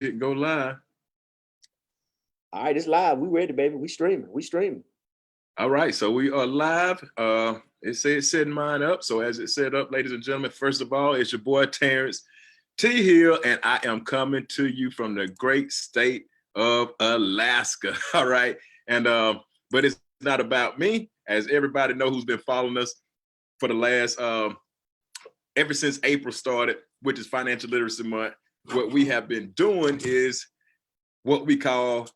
It go live. All right, it's live. We ready, baby. We streaming. All right, so we are live. It says setting mine up. So as it set up, ladies and gentlemen, first of all, it's your boy Terrence T. Hill, and I am coming to you from the great state of Alaska. All right, and but it's not about me, as everybody know who's been following us for the last ever since April started, which is Financial Literacy Month. What we have been doing is what we call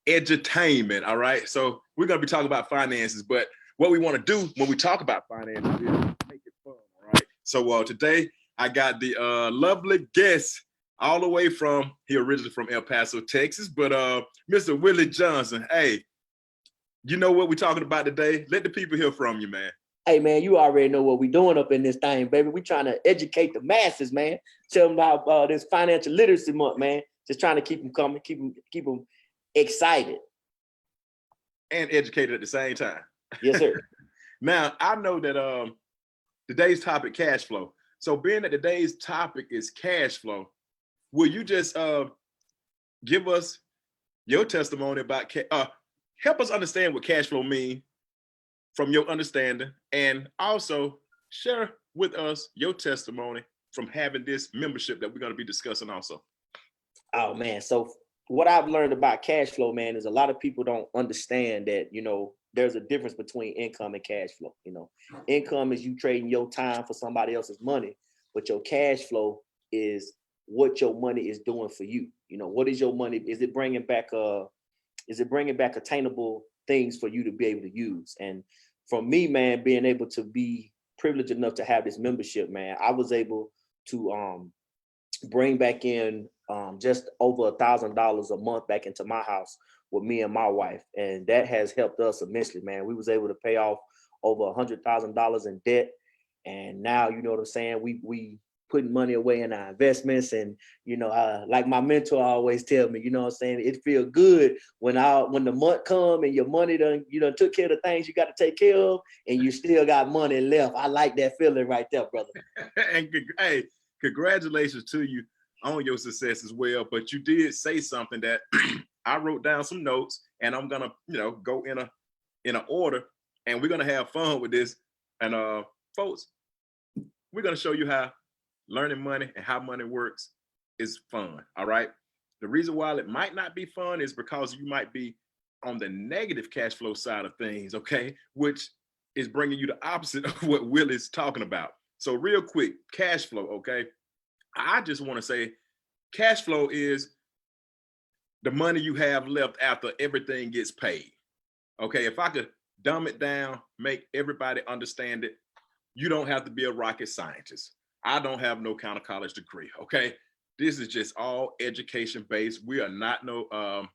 edutainment. All right, so we're going to be talking about finances, but what we want to do when we talk about finances is make it fun. All right, so today I got the lovely guest all the way from, he originally from El Paso, Texas, but Mr. Willie Johnson. Hey, you know what we're talking about today? Let the people hear from you, man. Hey, man, you already know what we doing up in this thing, baby. We trying to educate the masses, man. Tell them about this Financial Literacy Month, man. Just trying to keep them coming, keep them excited. And educated at the same time. Yes, sir. Now, I know that today's topic, cash flow. So being that today's topic is cash flow, will you just give us your testimony about, help us understand what cash flow means from your understanding, and also share with us your testimony from having this membership that we're going to be discussing also. Oh, man. So what I've learned about cash flow, man, is a lot of people don't understand that, there's a difference between income and cash flow. Income is you trading your time for somebody else's money, but your cash flow is what your money is doing for you. What is your money? Is it bringing back attainable things for you to be able to use? And for me, man, being able to be privileged enough to have this membership, man, I was able to bring back in just over $1,000 a month back into my house with me and my wife. And that has helped us immensely, man. We was able to pay off over $100,000 in debt. And now, you know what I'm saying? We putting money away in our investments. And, like my mentor always tell me, you know what I'm saying? It feel good when the month come and your money done took care of the things you got to take care of, and you still got money left. I like that feeling right there, brother. And hey, congratulations to you on your success as well. But you did say something that I wrote down some notes, and I'm gonna, go in a order, and we're gonna have fun with this. And folks, we're gonna show you how learning money and how money works is fun. All right. The reason why it might not be fun is because you might be on the negative cash flow side of things, okay, which is bringing you the opposite of what Will is talking about. So real quick, cash flow, okay? I just want to say cash flow is the money you have left after everything gets paid. Okay, if I could dumb it down, make everybody understand it, you don't have to be a rocket scientist. I don't have no kind of college degree, okay? This is just all education based. We are not no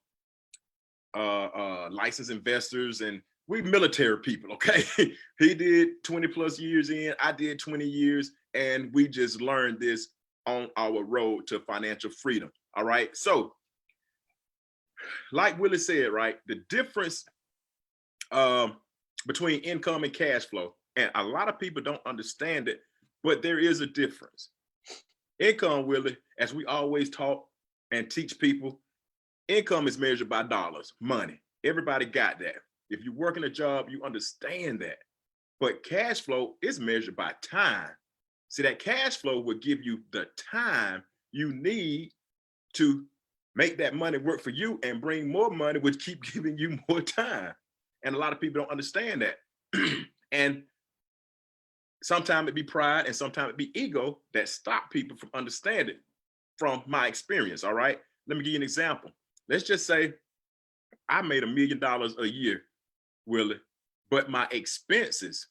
licensed investors, and we military people, okay? He did 20 plus years in, I did 20 years, and we just learned this on our road to financial freedom, all right? So, like Willie said, right, the difference between income and cash flow, and a lot of people don't understand it, but there is a difference. Income, Willie, as we always talk and teach people, income is measured by dollars, money. Everybody got that. If you work in a job, you understand that. But cash flow is measured by time. See, that cash flow will give you the time you need to make that money work for you and bring more money, which keep giving you more time. And a lot of people don't understand that. And sometimes it be pride and sometimes it be ego that stop people from understanding from my experience, all right? Let me give you an example. Let's just say I made $1 million a year, Willie, but my expenses,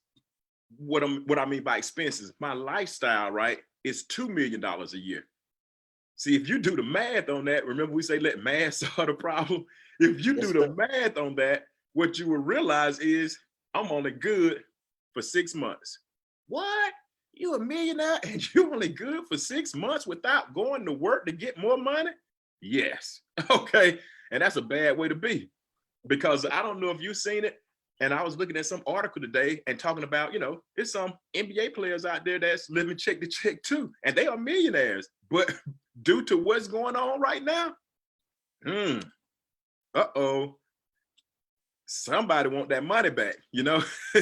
what I mean by expenses, my lifestyle, right, is $2 million a year. See, if you do the math on that, remember we say let math solve the problem? If you do the math on that, what you will realize is I'm only good for 6 months. What? You a millionaire and you only good for 6 months without going to work to get more money? Yes. Okay. And that's a bad way to be, because I don't know if you've seen it, And I was looking at some article today and talking about, there's some NBA players out there that's living check to check too. And they are millionaires. But due to what's going on right now, somebody want that money back,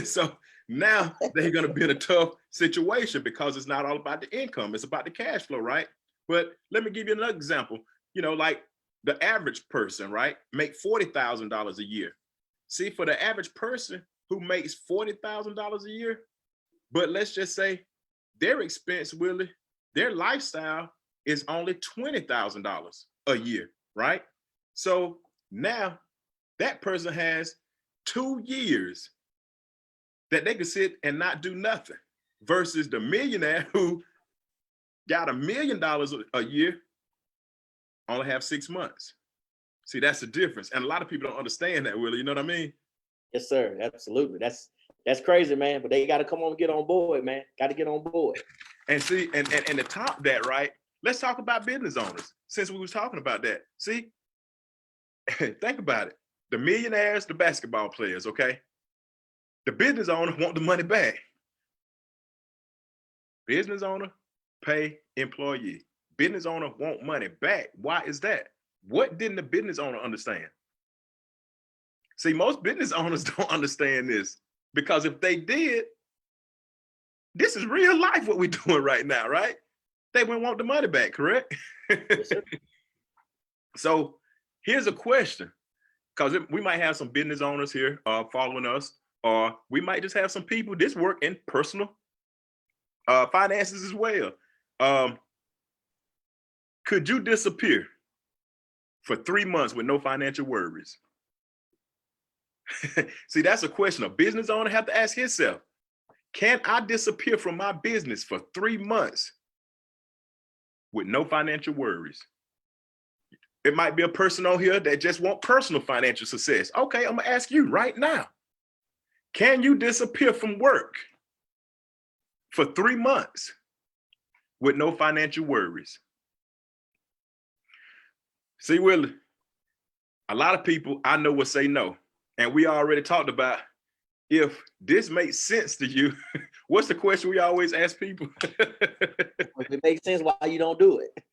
So now they're going to be in a tough situation because it's not all about the income. It's about the cash flow, right? But let me give you another example. Like the average person, right, make $40,000 a year. See, for the average person who makes $40,000 a year, but let's just say their expense, Willie, their lifestyle is only $20,000 a year, right? So now that person has 2 years that they can sit and not do nothing versus the millionaire who got $1 million a year, only have 6 months. See, that's the difference. And a lot of people don't understand that, Willie. You know what I mean? Yes, sir. Absolutely. That's crazy, man. But they got to come on and get on board, man. Got to get on board. And see, and to top that, right? Let's talk about business owners since we was talking about that. See, think about it. The millionaires, the basketball players, okay? The business owner want the money back. Business owner pay employee. Business owner want money back. Why is that? What didn't the business owner understand? See, most business owners don't understand this because if they did, this is real life what we're doing right now, right? They would want the money back, correct? Yes, So here's a question, because we might have some business owners here following us, or we might just have some people this work in personal finances as well. Could you disappear for 3 months with no financial worries? See, that's a question a business owner have to ask himself. Can I disappear from my business for 3 months with no financial worries? It might be a person on here that just want personal financial success. Okay, I'm gonna ask you right now. Can you disappear from work for 3 months with no financial worries? See, Willie, a lot of people I know will say no. And we already talked about if this makes sense to you. What's the question we always ask people? If it makes sense, why you don't do it?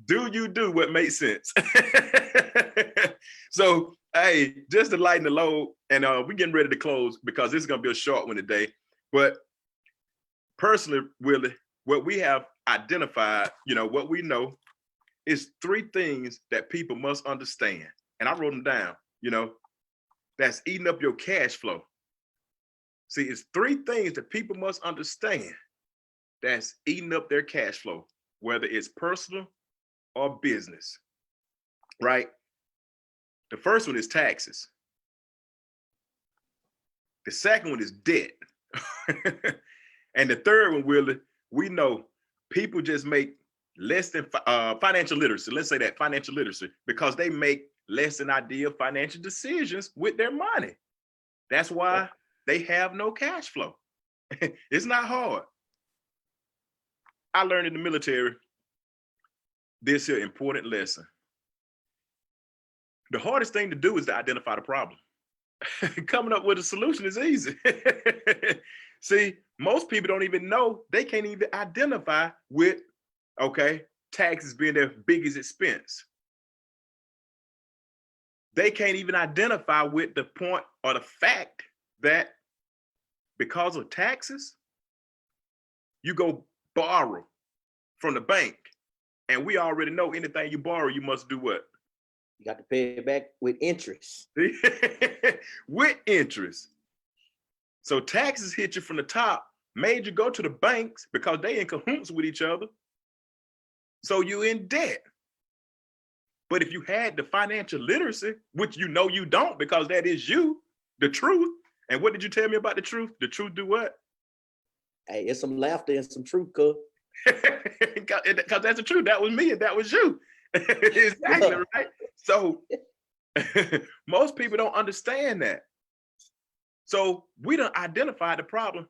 Do you do what makes sense? So, hey, just to lighten the load, and we're getting ready to close because this is going to be a short one today. But personally, Willie, what we have identified, what we know is 3 things that people must understand. And I wrote them down, that's eating up your cash flow. See, it's 3 things that people must understand that's eating up their cash flow, whether it's personal or business, right? The first one is taxes. The second one is debt. And the third one, Willie, we know people just make less than financial literacy. Let's say that financial literacy, because they make less than ideal financial decisions with their money. That's why they have no cash flow. It's not hard. I learned in the military this here important lesson. The hardest thing to do is to identify the problem. Coming up with a solution is easy. See, most people don't even know, they can't even identify with, taxes being their biggest expense. They can't even identify with the point or the fact that because of taxes, you go borrow from the bank. And we already know anything you borrow, you must do what? You got to pay it back with interest. With interest. So taxes hit you from the top, made you go to the banks because they in cahoots with each other. So you're in debt. But if you had the financial literacy, which you don't because that is you, the truth. And what did you tell me about the truth? The truth do what? Hey, it's some laughter and some truth, cuz. Because that's the truth. That was me and that was you. Exactly, right? So most people don't understand that. So we done identified the problem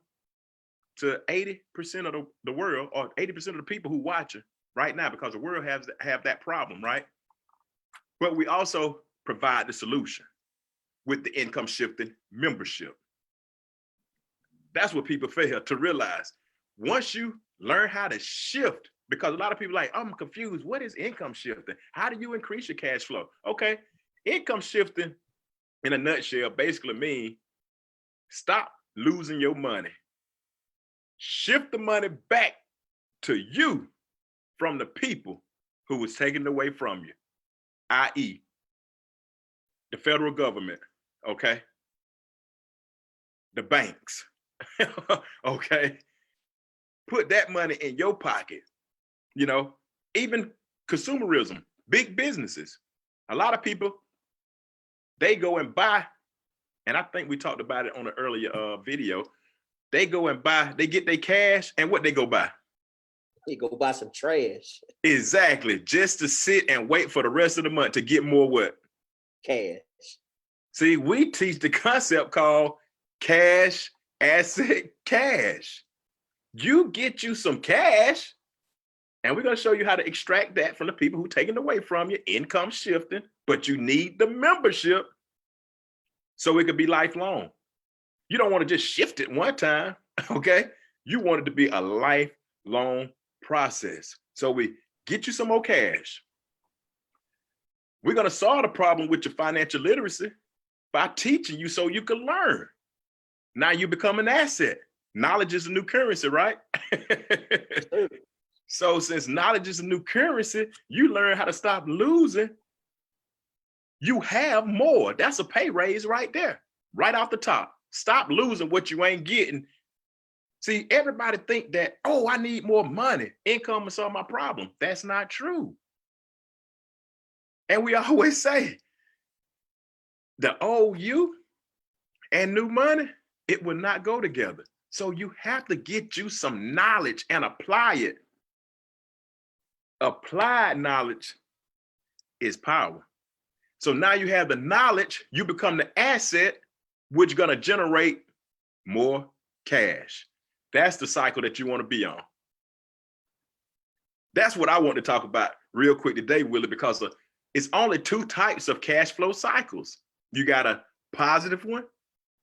to 80% of the world, or 80% of the people who watch it right now, because the world have that problem, right? But we also provide the solution. with the income shifting membership. That's what people fail to realize. Once you learn how to shift, because a lot of people are like, I'm confused. What is income shifting? How do you increase your cash flow? Okay, income shifting in a nutshell basically means stop losing your money. Shift the money back to you from the people who was taken away from you, i.e., the federal government, okay? The banks, okay? Put that money in your pocket, you know, even consumerism, big businesses. A lot of people, they go and buy, and I think we talked about it on an earlier video, they go and buy, they get their cash, and what they go buy? They go buy some trash. Exactly, just to sit and wait for the rest of the month to get more what? Cash. See, we teach the concept called cash, asset, cash. You get you some cash, and we're going to show you how to extract that from the people who taking it away from you, income shifting, but you need the membership so it could be lifelong. You don't want to just shift it one time, okay? You want it to be a lifelong process. So we get you some more cash. We're going to solve the problem with your financial literacy by teaching you so you can learn. Now you become an asset. Knowledge is a new currency, right? So since knowledge is a new currency, you learn how to stop losing. You have more. That's a pay raise right there, right off the top. Stop losing what you ain't getting. See, everybody think that, oh, I need more money. Income will solve my problem. That's not true. And we always say, the old you and new money, it will not go together. So you have to get you some knowledge and apply it. Applied knowledge is power. So now you have the knowledge, you become the asset, which is going to generate more cash. That's the cycle that you want to be on. That's what I want to talk about real quick today, Willie, because it's only two types of cash flow cycles. You got a positive one.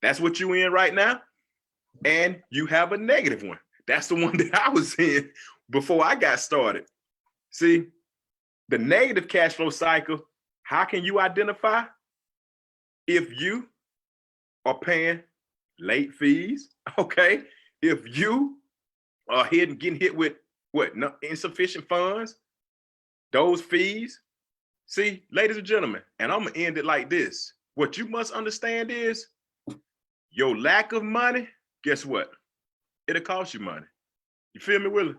That's what you're in right now. And you have a negative one. That's the one that I was in before I got started. See, the negative cash flow cycle, how can you identify if you are paying late fees? Okay. If you are getting hit with what? No, insufficient funds, those fees. See, ladies and gentlemen, and I'm going to end it like this. What you must understand is your lack of money, guess what? It'll cost you money. You feel me, Willie?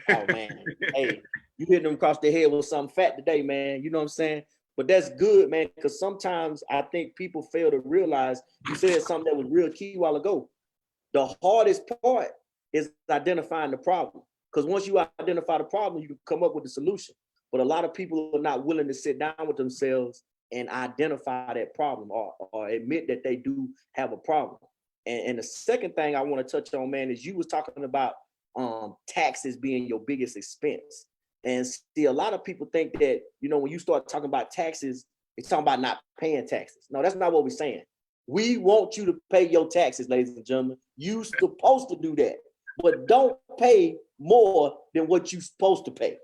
Oh, man. Hey, you hitting them across the head with something fat today, man. You know what I'm saying? But that's good, man, because sometimes I think people fail to realize, you said something that was real key a while ago. The hardest part is identifying the problem. Because once you identify the problem, you can come up with a solution. But a lot of people are not willing to sit down with themselves and identify that problem or admit that they do have a problem. And the second thing I want to touch on, man, is you was talking about taxes being your biggest expense. And see, a lot of people think that, you know, when you start talking about taxes, it's talking about not paying taxes. No, that's not what we're saying. We want you to pay your taxes, ladies and gentlemen. You're supposed to do that, but don't pay more than what you're supposed to pay.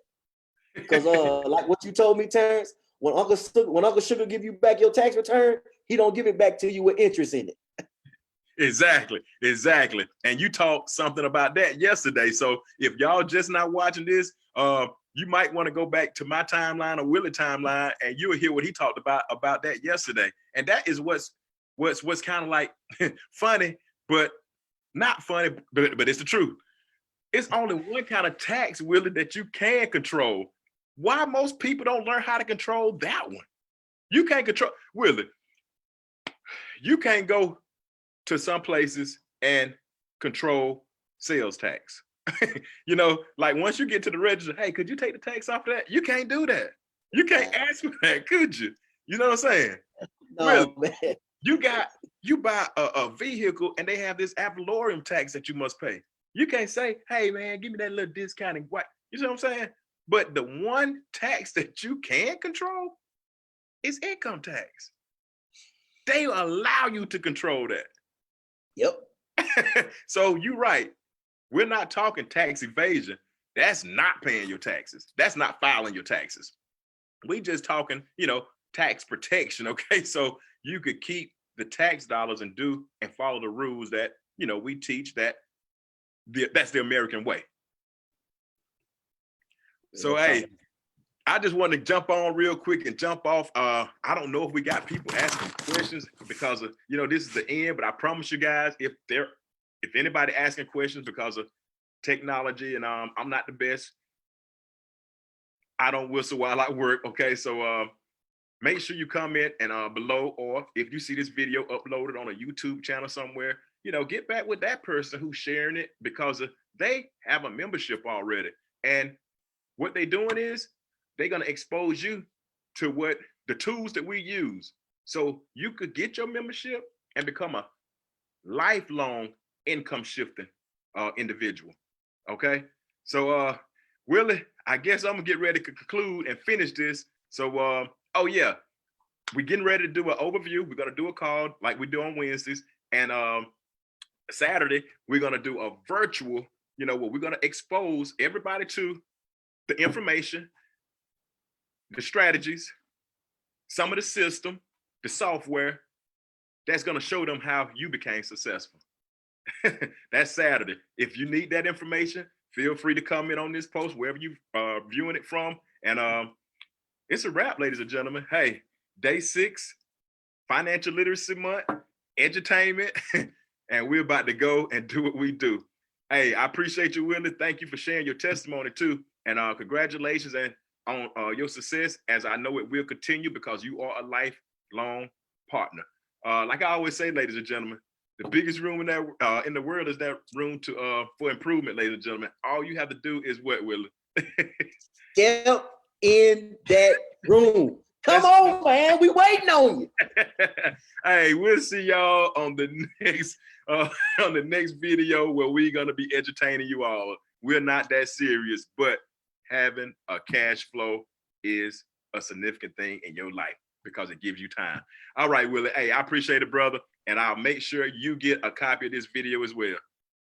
Because like what you told me, Terrence, when Uncle Sugar give you back your tax return, he don't give it back to you with interest in it. Exactly. And you talked something about that yesterday. So if y'all just not watching this, you might want to go back to my timeline or Willie timeline, and you'll hear what he talked about that yesterday. And that is what's kind of like funny, but not funny, but it's the truth. It's only one kind of tax, Willie, that you can control. Why most people don't learn how to control that one? You can't control, Willie, you can't go to some places and control sales tax. You know, like once you get to the register, hey, could you take the tax off of that? You can't do that. You can't ask for that, could you? You know what I'm saying? No, Willie, man. you buy a vehicle and they have this ad valorem tax that you must pay. You can't say, hey man, give me that little discount and what, you know what I'm saying? But the one tax that you can control is income tax. they allow you to control that. Yep. So you're right. We're not talking tax evasion. That's not paying your taxes. That's not filing your taxes. We just talking, tax protection. Okay. So you could keep the tax dollars and follow the rules that, we teach that's the American way. So, hey, I just want to jump on real quick and jump off. I don't know if we got people asking questions because of, this is the end, but I promise you guys, if anybody asking questions because of technology and I'm not the best, I don't whistle while I work. Okay. So make sure you comment and below, or if you see this video uploaded on a YouTube channel somewhere, get back with that person who's sharing it because they have a membership already. And what they're doing is they're going to expose you to what the tools that we use. So you could get your membership and become a lifelong income shifting individual. Okay. So Willie, I guess I'm gonna get ready to conclude and finish this. So oh yeah, we're getting ready to do an overview. We're gonna do a call like we do on Wednesdays. And Saturday, we're gonna do a virtual, where we're gonna expose everybody to the information, the strategies, some of the system, the software that's gonna show them how you became successful. That's Saturday. If you need that information, feel free to comment on this post wherever you viewing it from. And it's a wrap, ladies and gentlemen. Hey, day 6, financial literacy month, edutainment, and we're about to go and do what we do. Hey, I appreciate you, Willie. Thank you for sharing your testimony too. And congratulations on your success, as I know it will continue because you are a lifelong partner. Like I always say, ladies and gentlemen, the biggest room in the world is that room for improvement, ladies and gentlemen. All you have to do is what, Willie? Step in that room. Come on, man. We waiting on you. Hey, we'll see y'all on the next video where we're gonna be entertaining you all. We're not that serious, but having a cash flow is a significant thing in your life because it gives you time. All right, Willie. Hey, I appreciate it, brother. And I'll make sure you get a copy of this video as well.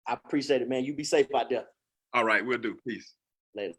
I appreciate it, man. You be safe out there. All right, we'll do. Peace. Later.